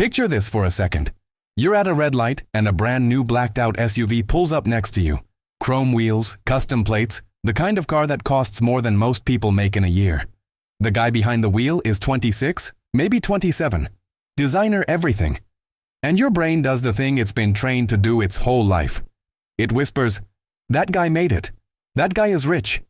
Picture this for a second. You're at a red light and a brand new blacked out SUV pulls up next to you. Chrome wheels, custom plates, the kind of car that costs more than most people make in a year. The guy behind the wheel is 26, maybe 27. Designer everything. And your brain does the thing it's been trained to do its whole life. It whispers, "That guy made it. That guy is rich."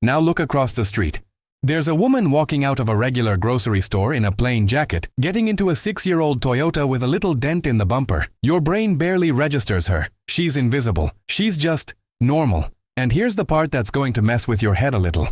Now look across the street. There's a woman walking out of a regular grocery store in a plain jacket, getting into a 6-year-old Toyota with a little dent in the bumper. Your brain barely registers her. She's invisible. She's just normal. And here's the part that's going to mess with your head a little.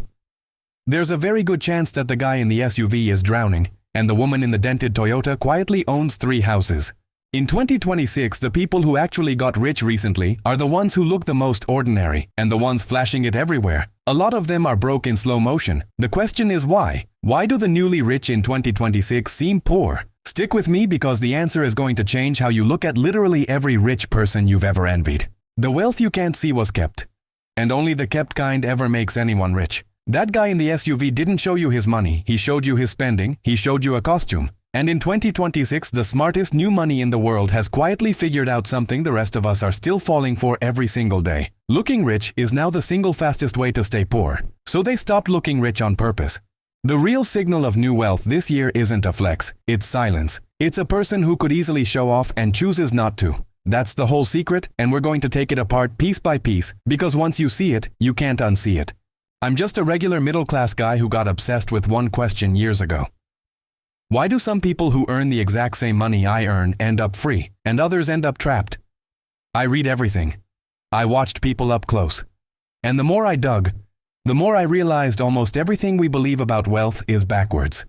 There's a very good chance that the guy in the SUV is drowning, and the woman in the dented Toyota quietly owns 3 houses. In 2026, the people who actually got rich recently are the ones who look the most ordinary, and the ones flashing it everywhere. A lot of them are broke in slow motion. The question is why? Why do the newly rich in 2026 seem poor? Stick with me because the answer is going to change how you look at literally every rich person you've ever envied. The wealth you can't see was kept. And only the kept kind ever makes anyone rich. That guy in the SUV didn't show you his money, he showed you his spending, he showed you a costume. And in 2026, the smartest new money in the world has quietly figured out something the rest of us are still falling for every single day. Looking rich is now the single fastest way to stay poor. So they stopped looking rich on purpose. The real signal of new wealth this year isn't a flex, it's silence. It's a person who could easily show off and chooses not to. That's the whole secret, and we're going to take it apart piece by piece, because once you see it, you can't unsee it. I'm just a regular middle-class guy who got obsessed with one question years ago. Why do some people who earn the exact same money I earn end up free, and others end up trapped? I read everything. I watched people up close. And the more I dug, the more I realized almost everything we believe about wealth is backwards.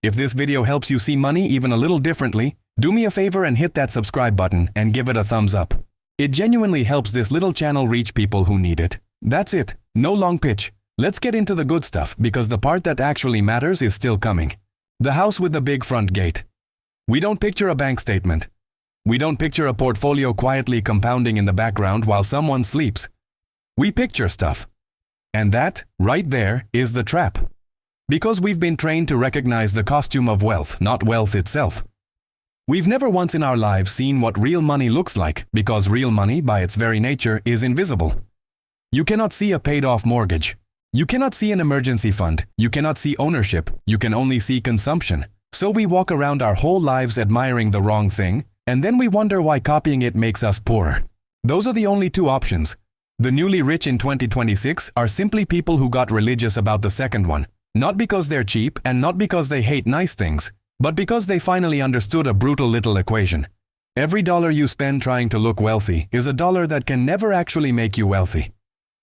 If this video helps you see money even a little differently, do me a favor and hit that subscribe button and give it a thumbs up. It genuinely helps this little channel reach people who need it. That's it. No long pitch. Let's get into the good stuff because the part that actually matters is still coming. The house with the big front gate. We don't picture a bank statement. We don't picture a portfolio quietly compounding in the background while someone sleeps. We picture stuff. And that, right there, is the trap. Because we've been trained to recognize the costume of wealth, not wealth itself. We've never once in our lives seen what real money looks like because real money, by its very nature, is invisible. You cannot see a paid-off mortgage. You cannot see an emergency fund. You cannot see ownership. You can only see consumption. So we walk around our whole lives admiring the wrong thing, and then we wonder why copying it makes us poorer. Those are the only 2 options. The newly rich in 2026 are simply people who got religious about the second one. Not because they're cheap and not because they hate nice things, but because they finally understood a brutal little equation. Every dollar you spend trying to look wealthy is a dollar that can never actually make you wealthy.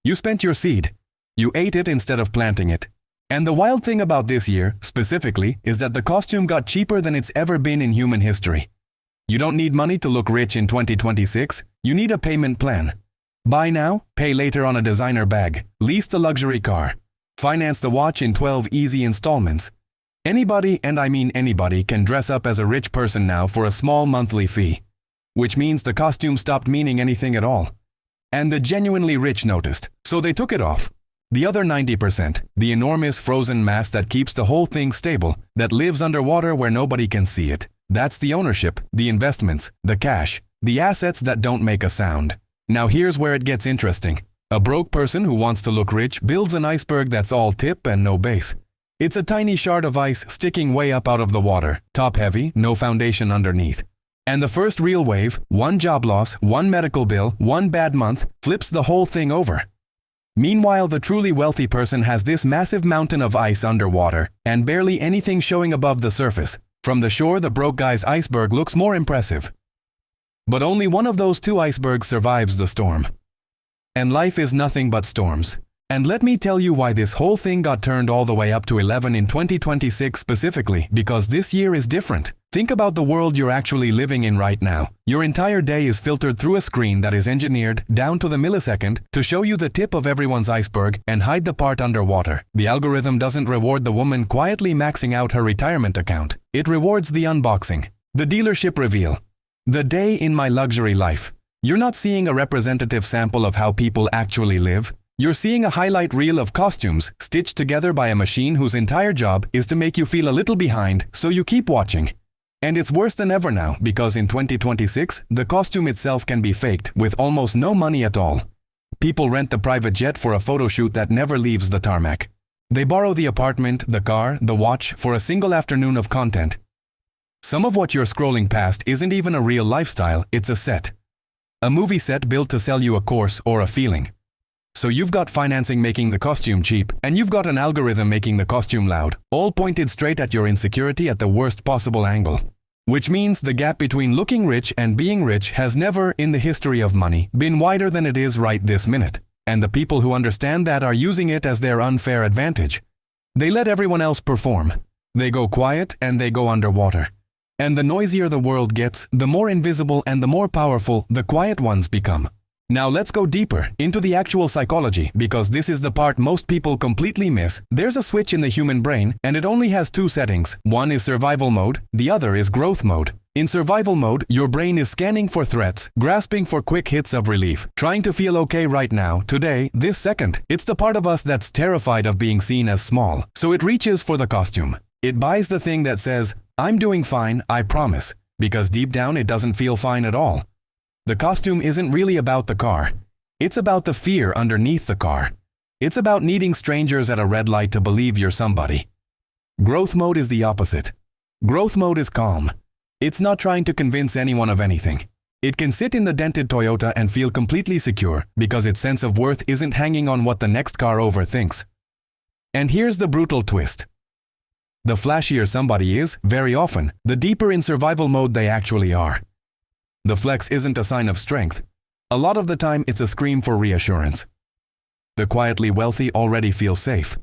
You spent your seed. You ate it instead of planting it. And the wild thing about this year, specifically, is that the costume got cheaper than it's ever been in human history. You don't need money to look rich in 2026, you need a payment plan. Buy now, pay later on a designer bag, lease the luxury car, finance the watch in 12 easy installments. Anybody, and I mean anybody, can dress up as a rich person now for a small monthly fee. Which means the costume stopped meaning anything at all. And the genuinely rich noticed, so they took it off. The other 90%, the enormous frozen mass that keeps the whole thing stable, that lives underwater where nobody can see it. That's the ownership, the investments, the cash, the assets that don't make a sound. Now here's where it gets interesting. A broke person who wants to look rich builds an iceberg that's all tip and no base. It's a tiny shard of ice sticking way up out of the water, top heavy, no foundation underneath. And the first real wave, one job loss, one medical bill, one bad month, flips the whole thing over. Meanwhile, the truly wealthy person has this massive mountain of ice underwater, and barely anything showing above the surface. From the shore, the broke guy's iceberg looks more impressive. But only one of those 2 icebergs survives the storm. And life is nothing but storms. And let me tell you why this whole thing got turned all the way up to 11 in 2026 specifically, because this year is different. Think about the world you're actually living in right now. Your entire day is filtered through a screen that is engineered, down to the millisecond, to show you the tip of everyone's iceberg and hide the part underwater. The algorithm doesn't reward the woman quietly maxing out her retirement account. It rewards the unboxing, the dealership reveal, the day in my luxury life. You're not seeing a representative sample of how people actually live. You're seeing a highlight reel of costumes stitched together by a machine whose entire job is to make you feel a little behind, so you keep watching. And it's worse than ever now because in 2026, the costume itself can be faked with almost no money at all. People rent the private jet for a photo shoot that never leaves the tarmac. They borrow the apartment, the car, the watch for a single afternoon of content. Some of what you're scrolling past isn't even a real lifestyle, it's a set. A movie set built to sell you a course or a feeling. So you've got financing making the costume cheap, and you've got an algorithm making the costume loud, all pointed straight at your insecurity at the worst possible angle. Which means the gap between looking rich and being rich has never, in the history of money, been wider than it is right this minute. And the people who understand that are using it as their unfair advantage. They let everyone else perform. They go quiet and they go underwater. And the noisier the world gets, the more invisible and the more powerful the quiet ones become. Now let's go deeper into the actual psychology because this is the part most people completely miss. There's a switch in the human brain and it only has two settings. One is survival mode, the other is growth mode. In survival mode, your brain is scanning for threats, grasping for quick hits of relief, trying to feel okay right now, today, this second. It's the part of us that's terrified of being seen as small, so it reaches for the costume. It buys the thing that says, "I'm doing fine, I promise," because deep down it doesn't feel fine at all. The costume isn't really about the car. It's about the fear underneath the car. It's about needing strangers at a red light to believe you're somebody. Growth mode is the opposite. Growth mode is calm. It's not trying to convince anyone of anything. It can sit in the dented Toyota and feel completely secure because its sense of worth isn't hanging on what the next car over thinks. And here's the brutal twist. The flashier somebody is, very often, the deeper in survival mode they actually are. The flex isn't a sign of strength. A lot of the time, it's a scream for reassurance. The quietly wealthy already feel safe.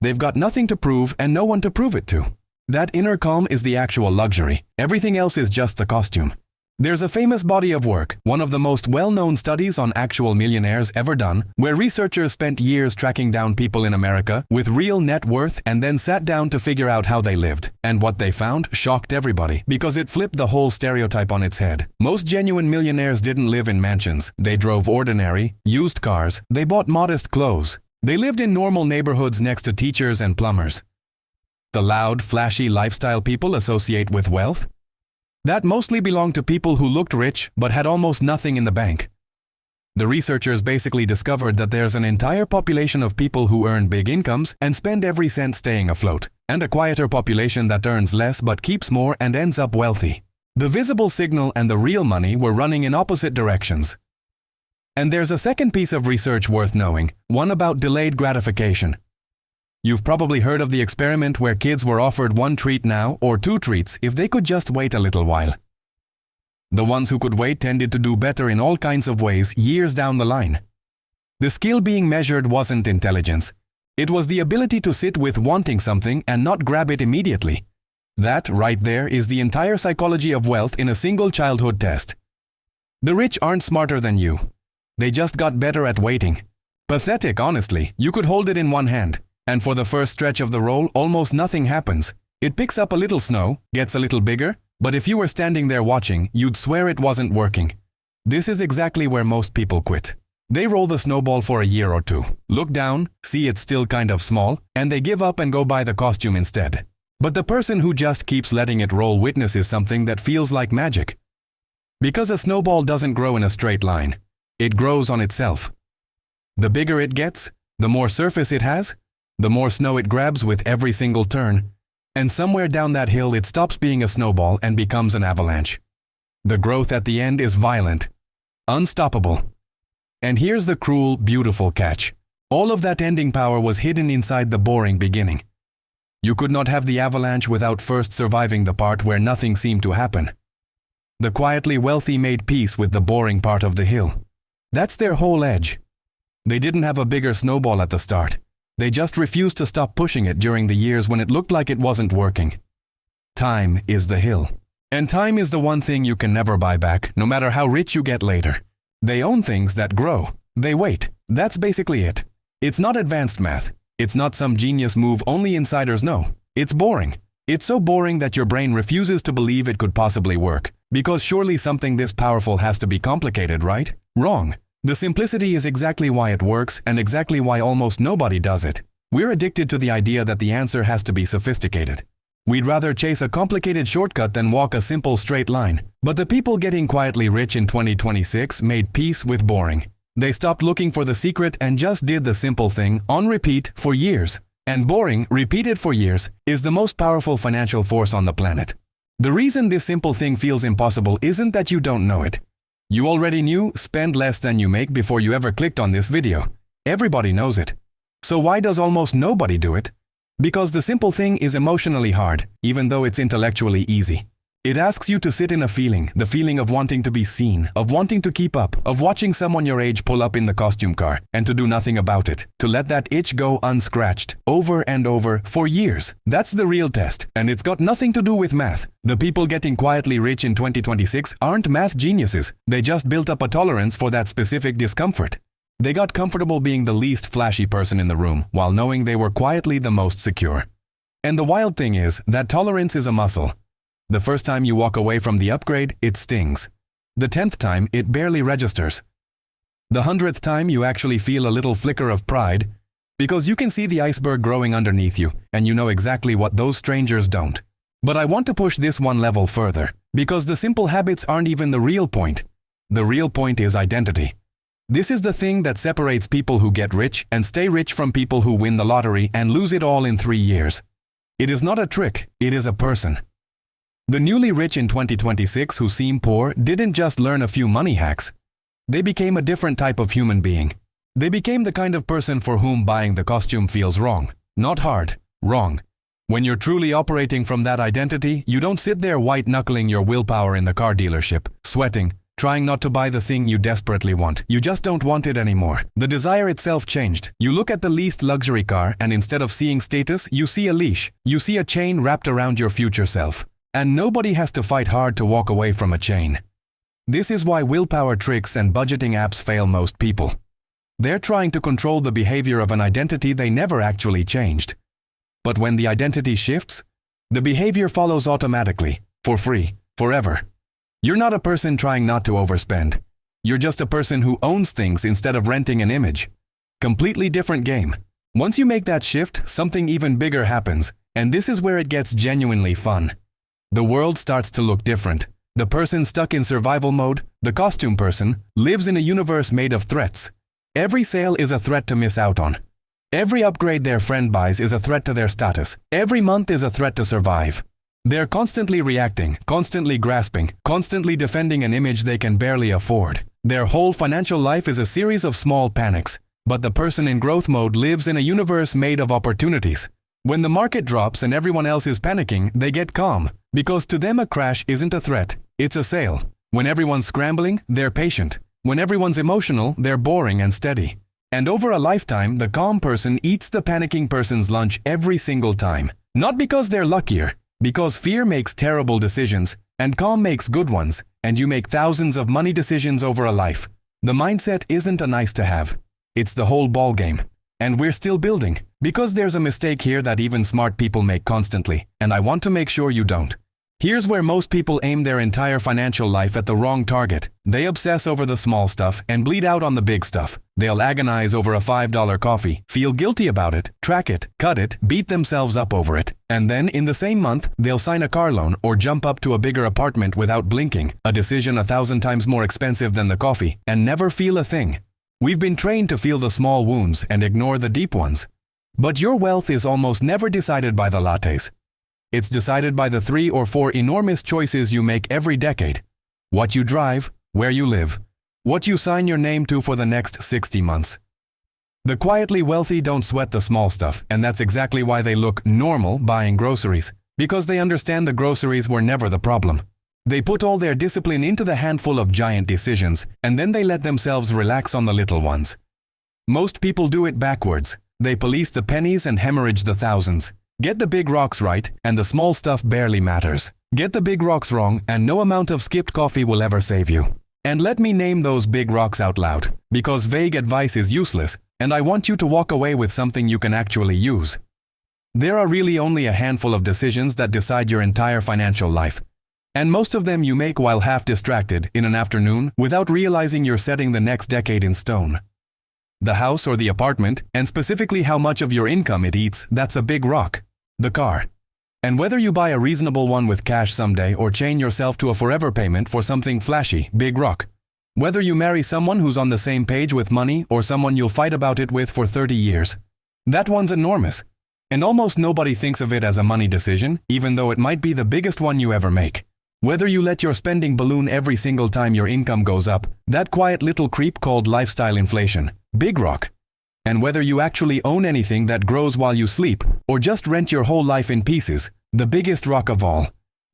They've got nothing to prove and no one to prove it to. That inner calm is the actual luxury. Everything else is just the costume. There's a famous body of work, one of the most well-known studies on actual millionaires ever done, where researchers spent years tracking down people in America with real net worth and then sat down to figure out how they lived. And what they found shocked everybody because it flipped the whole stereotype on its head. Most genuine millionaires didn't live in mansions. They drove ordinary, used cars. They bought modest clothes. They lived in normal neighborhoods next to teachers and plumbers. The loud, flashy lifestyle people associate with wealth? That mostly belonged to people who looked rich but had almost nothing in the bank. The researchers basically discovered that there's an entire population of people who earn big incomes and spend every cent staying afloat, and a quieter population that earns less but keeps more and ends up wealthy. The visible signal and the real money were running in opposite directions. And there's a second piece of research worth knowing, one about delayed gratification. You've probably heard of the experiment where kids were offered one treat now or two treats if they could just wait a little while. The ones who could wait tended to do better in all kinds of ways years down the line. The skill being measured wasn't intelligence. It was the ability to sit with wanting something and not grab it immediately. That, right there, is the entire psychology of wealth in a single childhood test. The rich aren't smarter than you. They just got better at waiting. Pathetic, honestly. You could hold it in one hand. And for the first stretch of the roll, almost nothing happens. It picks up a little snow, gets a little bigger, but if you were standing there watching, you'd swear it wasn't working. This is exactly where most people quit. They roll the snowball for a year or two, look down, see it's still kind of small, and they give up and go buy the costume instead. But the person who just keeps letting it roll witnesses something that feels like magic. Because a snowball doesn't grow in a straight line. It grows on itself. The bigger it gets, the more surface it has, the more snow it grabs with every single turn, and somewhere down that hill it stops being a snowball and becomes an avalanche. The growth at the end is violent, unstoppable. And here's the cruel, beautiful catch. All of that ending power was hidden inside the boring beginning. You could not have the avalanche without first surviving the part where nothing seemed to happen. The quietly wealthy made peace with the boring part of the hill. That's their whole edge. They didn't have a bigger snowball at the start. They just refused to stop pushing it during the years when it looked like it wasn't working. Time is the hill. And time is the one thing you can never buy back, no matter how rich you get later. They own things that grow. They wait. That's basically it. It's not advanced math. It's not some genius move only insiders know. It's boring. It's so boring that your brain refuses to believe it could possibly work. Because surely something this powerful has to be complicated, right? Wrong. The simplicity is exactly why it works and exactly why almost nobody does it. We're addicted to the idea that the answer has to be sophisticated. We'd rather chase a complicated shortcut than walk a simple straight line. But the people getting quietly rich in 2026 made peace with boring. They stopped looking for the secret and just did the simple thing on repeat for years. And boring, repeated for years, is the most powerful financial force on the planet. The reason this simple thing feels impossible isn't that you don't know it. You already knew spend less than you make before you ever clicked on this video. Everybody knows it. So why does almost nobody do it? Because the simple thing is emotionally hard, even though it's intellectually easy. It asks you to sit in a feeling, the feeling of wanting to be seen, of wanting to keep up, of watching someone your age pull up in the costume car, and to do nothing about it, to let that itch go unscratched, over and over, for years. That's the real test, and it's got nothing to do with math. The people getting quietly rich in 2026 aren't math geniuses, they just built up a tolerance for that specific discomfort. They got comfortable being the least flashy person in the room, while knowing they were quietly the most secure. And the wild thing is, that tolerance is a muscle. The first time you walk away from the upgrade, it stings. The 10th time, it barely registers. The 100th time, you actually feel a little flicker of pride, because you can see the iceberg growing underneath you, and you know exactly what those strangers don't. But I want to push this one level further, because the simple habits aren't even the real point. The real point is identity. This is the thing that separates people who get rich and stay rich from people who win the lottery and lose it all in 3 years. It is not a trick, it is a person. The newly rich in 2026 who seem poor didn't just learn a few money hacks. They became a different type of human being. They became the kind of person for whom buying the costume feels wrong. Not hard, wrong. When you're truly operating from that identity, you don't sit there white-knuckling your willpower in the car dealership, sweating, trying not to buy the thing you desperately want. You just don't want it anymore. The desire itself changed. You look at the least luxury car and instead of seeing status, you see a leash. You see a chain wrapped around your future self. And nobody has to fight hard to walk away from a chain. This is why willpower tricks and budgeting apps fail most people. They're trying to control the behavior of an identity they never actually changed. But when the identity shifts, the behavior follows automatically, for free, forever. You're not a person trying not to overspend. You're just a person who owns things instead of renting an image. Completely different game. Once you make that shift, something even bigger happens, and this is where it gets genuinely fun. The world starts to look different. The person stuck in survival mode, the costume person, lives in a universe made of threats. Every sale is a threat to miss out on. Every upgrade their friend buys is a threat to their status. Every month is a threat to survive. They're constantly reacting, constantly grasping, constantly defending an image they can barely afford. Their whole financial life is a series of small panics. But the person in growth mode lives in a universe made of opportunities. When the market drops and everyone else is panicking, they get calm. Because to them a crash isn't a threat, it's a sale. When everyone's scrambling, they're patient. When everyone's emotional, they're boring and steady. And over a lifetime, the calm person eats the panicking person's lunch every single time. Not because they're luckier, because fear makes terrible decisions, and calm makes good ones, and you make thousands of money decisions over a life. The mindset isn't a nice to have. It's the whole ballgame. And we're still building, because there's a mistake here that even smart people make constantly, and I want to make sure you don't. Here's where most people aim their entire financial life at the wrong target. They obsess over the small stuff and bleed out on the big stuff. They'll agonize over a $5 coffee, feel guilty about it, track it, cut it, beat themselves up over it. And then, in the same month, they'll sign a car loan or jump up to a bigger apartment without blinking, a decision 1,000 times more expensive than the coffee, and never feel a thing. We've been trained to feel the small wounds and ignore the deep ones. But your wealth is almost never decided by the lattes. It's decided by the 3 or 4 enormous choices you make every decade. What you drive, where you live, what you sign your name to for the next 60 months. The quietly wealthy don't sweat the small stuff, and that's exactly why they look normal buying groceries, because they understand the groceries were never the problem. They put all their discipline into the handful of giant decisions, and then they let themselves relax on the little ones. Most people do it backwards. They police the pennies and hemorrhage the thousands. Get the big rocks right, and the small stuff barely matters. Get the big rocks wrong, and no amount of skipped coffee will ever save you. And let me name those big rocks out loud, because vague advice is useless, and I want you to walk away with something you can actually use. There are really only a handful of decisions that decide your entire financial life. And most of them you make while half distracted in an afternoon without realizing you're setting the next decade in stone. The house or the apartment, and specifically how much of your income it eats, that's a big rock. The car. And whether you buy a reasonable one with cash someday or chain yourself to a forever payment for something flashy, big rock. Whether you marry someone who's on the same page with money or someone you'll fight about it with for 30 years. That one's enormous. And almost nobody thinks of it as a money decision, even though it might be the biggest one you ever make. Whether you let your spending balloon every single time your income goes up, that quiet little creep called lifestyle inflation, big rock. And whether you actually own anything that grows while you sleep, or just rent your whole life in pieces, the biggest rock of all.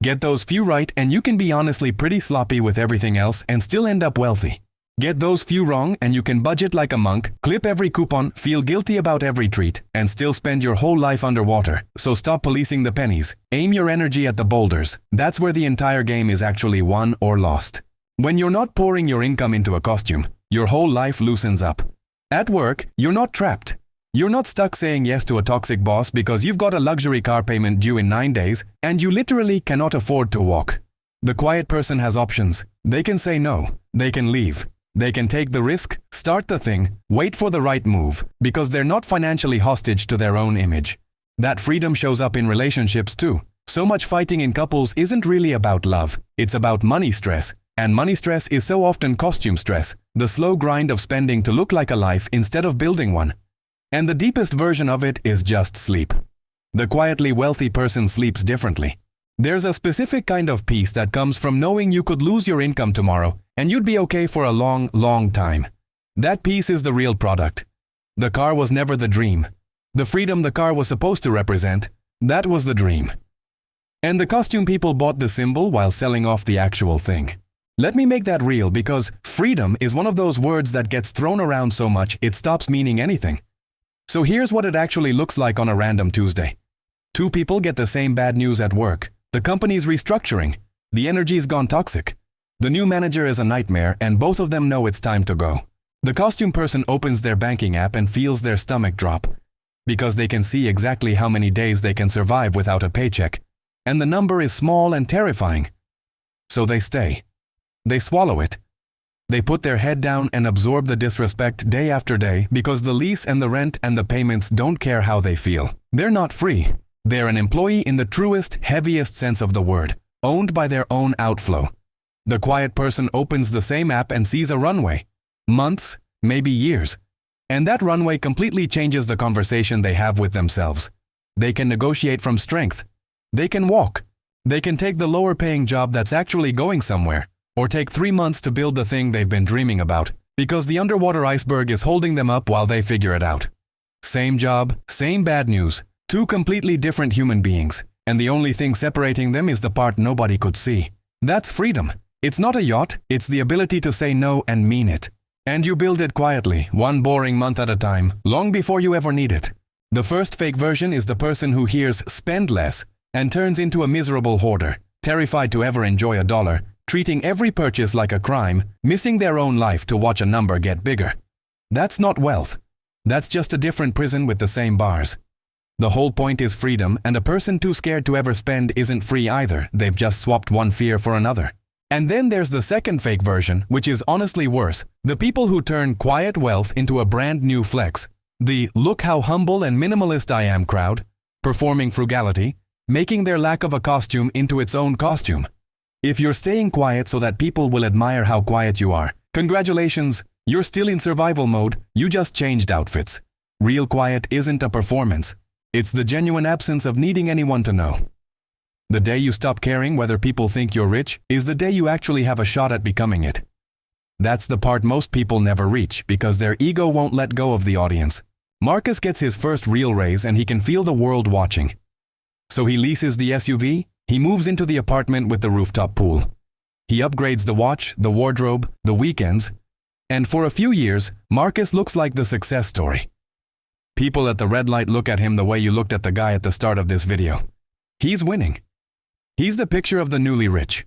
Get those few right and you can be honestly pretty sloppy with everything else and still end up wealthy. Get those few wrong and you can budget like a monk, clip every coupon, feel guilty about every treat, and still spend your whole life underwater. So stop policing the pennies. Aim your energy at the boulders. That's where the entire game is actually won or lost. When you're not pouring your income into a costume, your whole life loosens up. At work, you're not trapped. You're not stuck saying yes to a toxic boss because you've got a luxury car payment due in 9 days and you literally cannot afford to walk. The quiet person has options. They can say no. They can leave. They can take the risk, start the thing, wait for the right move, because they're not financially hostage to their own image. That freedom shows up in relationships too. So much fighting in couples isn't really about love. It's about money stress. And money stress is so often costume stress, the slow grind of spending to look like a life instead of building one. And the deepest version of it is just sleep. The quietly wealthy person sleeps differently. There's a specific kind of peace that comes from knowing you could lose your income tomorrow and you'd be okay for a long, long time. That peace is the real product. The car was never the dream. The freedom the car was supposed to represent, that was the dream. And the costume people bought the symbol while selling off the actual thing. Let me make that real because freedom is one of those words that gets thrown around so much it stops meaning anything. So here's what it actually looks like on a random Tuesday. 2 people get the same bad news at work. The company's restructuring. The energy's gone toxic. The new manager is a nightmare and both of them know it's time to go. The costume person opens their banking app and feels their stomach drop because they can see exactly how many days they can survive without a paycheck. And the number is small and terrifying. So they stay. They swallow it. They put their head down and absorb the disrespect day after day because the lease and the rent and the payments don't care how they feel. They're not free. They're an employee in the truest, heaviest sense of the word, owned by their own outflow. The quiet person opens the same app and sees a runway. Months, maybe years. And that runway completely changes the conversation they have with themselves. They can negotiate from strength. They can walk. They can take the lower paying job that's actually going somewhere. Or take 3 months to build the thing they've been dreaming about, because the underwater iceberg is holding them up while they figure it out. Same job, same bad news, 2 completely different human beings, and the only thing separating them is the part nobody could see. That's freedom. It's not a yacht, it's the ability to say no and mean it. And you build it quietly, 1 boring month at a time, long before you ever need it. The first fake version is the person who hears spend less and turns into a miserable hoarder, terrified to ever enjoy a dollar, treating every purchase like a crime, missing their own life to watch a number get bigger. That's not wealth. That's just a different prison with the same bars. The whole point is freedom, and a person too scared to ever spend isn't free either. They've just swapped one fear for another. And then there's the second fake version, which is honestly worse. The people who turn quiet wealth into a brand new flex. The look how humble and minimalist I am crowd, performing frugality, making their lack of a costume into its own costume. If you're staying quiet so that people will admire how quiet you are, congratulations, you're still in survival mode, you just changed outfits. Real quiet isn't a performance. It's the genuine absence of needing anyone to know. The day you stop caring whether people think you're rich is the day you actually have a shot at becoming it. That's the part most people never reach because their ego won't let go of the audience. Marcus gets his first real raise and he can feel the world watching. So he leases the SUV, he moves into the apartment with the rooftop pool. He upgrades the watch, the wardrobe, the weekends, and for a few years, Marcus looks like the success story. People at the red light look at him the way you looked at the guy at the start of this video. He's winning. He's the picture of the newly rich.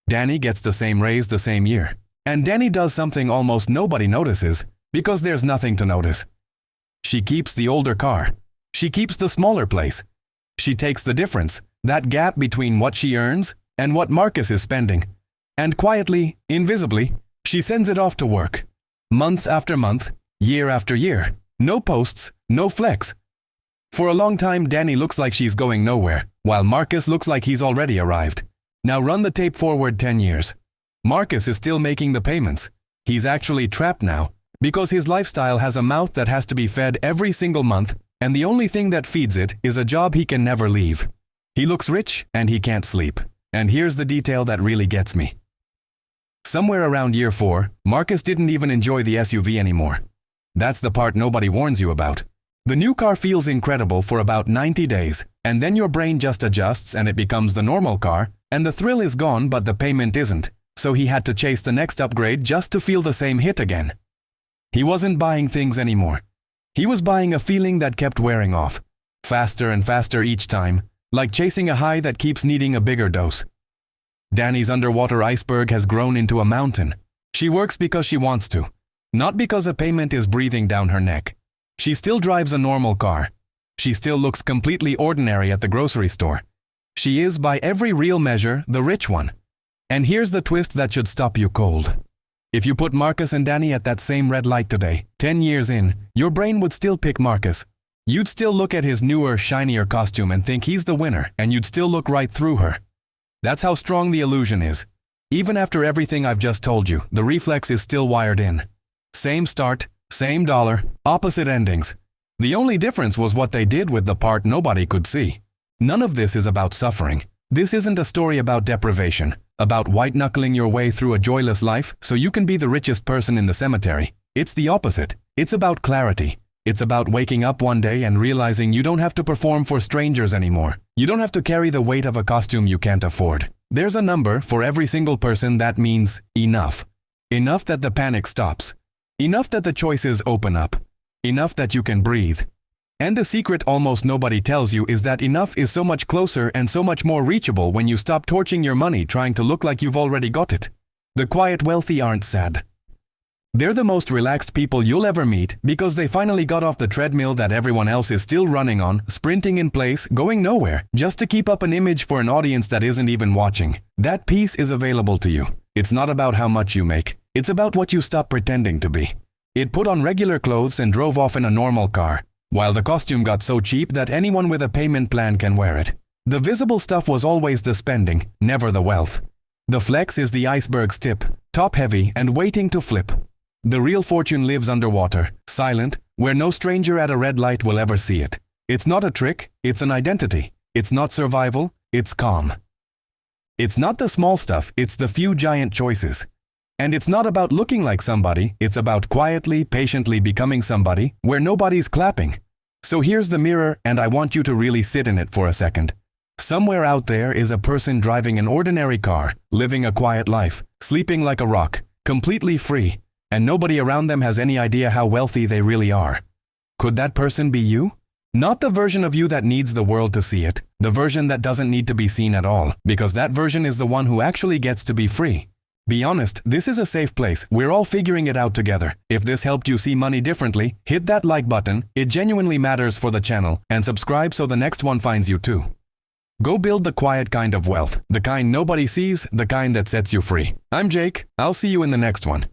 Danny gets the same raise the same year. And Danny does something almost nobody notices because there's nothing to notice. She keeps the older car. She keeps the smaller place. She takes the difference, that gap between what she earns and what Marcus is spending. And quietly, invisibly, she sends it off to work. Month after month, year after year. No posts, no flex. For a long time, Danny looks like she's going nowhere, while Marcus looks like he's already arrived. Now run the tape forward 10 years. Marcus is still making the payments. He's actually trapped now, because his lifestyle has a mouth that has to be fed every single month, and the only thing that feeds it is a job he can never leave. He looks rich, and he can't sleep. And here's the detail that really gets me. Somewhere around year 4, Marcus didn't even enjoy the SUV anymore. That's the part nobody warns you about. The new car feels incredible for about 90 days, and then your brain just adjusts and it becomes the normal car, and the thrill is gone but the payment isn't, so he had to chase the next upgrade just to feel the same hit again. He wasn't buying things anymore. He was buying a feeling that kept wearing off, faster and faster each time, like chasing a high that keeps needing a bigger dose. Danny's underwater iceberg has grown into a mountain. She works because she wants to, not because a payment is breathing down her neck. She still drives a normal car. She still looks completely ordinary at the grocery store. She is, by every real measure, the rich one. And here's the twist that should stop you cold. If you put Marcus and Danny at that same red light today, 10 years in, your brain would still pick Marcus. You'd still look at his newer, shinier costume and think he's the winner, and you'd still look right through her. That's how strong the illusion is. Even after everything I've just told you, the reflex is still wired in. Same start, same dollar, opposite endings. The only difference was what they did with the part nobody could see. None of this is about suffering. This isn't a story about deprivation, about white-knuckling your way through a joyless life so you can be the richest person in the cemetery. It's the opposite. It's about clarity. It's about waking up one day and realizing you don't have to perform for strangers anymore. You don't have to carry the weight of a costume you can't afford. There's a number for every single person that means enough. Enough that the panic stops. Enough that the choices open up. Enough that you can breathe. And the secret almost nobody tells you is that enough is so much closer and so much more reachable when you stop torching your money trying to look like you've already got it. The quiet wealthy aren't sad. They're the most relaxed people you'll ever meet because they finally got off the treadmill that everyone else is still running on, sprinting in place, going nowhere, just to keep up an image for an audience that isn't even watching. That peace is available to you. It's not about how much you make. It's about what you stop pretending to be. It put on regular clothes and drove off in a normal car, while the costume got so cheap that anyone with a payment plan can wear it. The visible stuff was always the spending, never the wealth. The flex is the iceberg's tip, top-heavy and waiting to flip. The real fortune lives underwater, silent, where no stranger at a red light will ever see it. It's not a trick, it's an identity. It's not survival, it's calm. It's not the small stuff, it's the few giant choices. And it's not about looking like somebody, it's about quietly, patiently becoming somebody where nobody's clapping. So here's the mirror, and I want you to really sit in it for a second. Somewhere out there is a person driving an ordinary car, living a quiet life, sleeping like a rock, completely free, and nobody around them has any idea how wealthy they really are. Could that person be you? Not the version of you that needs the world to see it, the version that doesn't need to be seen at all, because that version is the one who actually gets to be free. Be honest, this is a safe place. We're all figuring it out together. If this helped you see money differently, hit that like button. It genuinely matters for the channel, and subscribe so the next one finds you too. Go build the quiet kind of wealth, the kind nobody sees, the kind that sets you free. I'm Jake. I'll see you in the next one.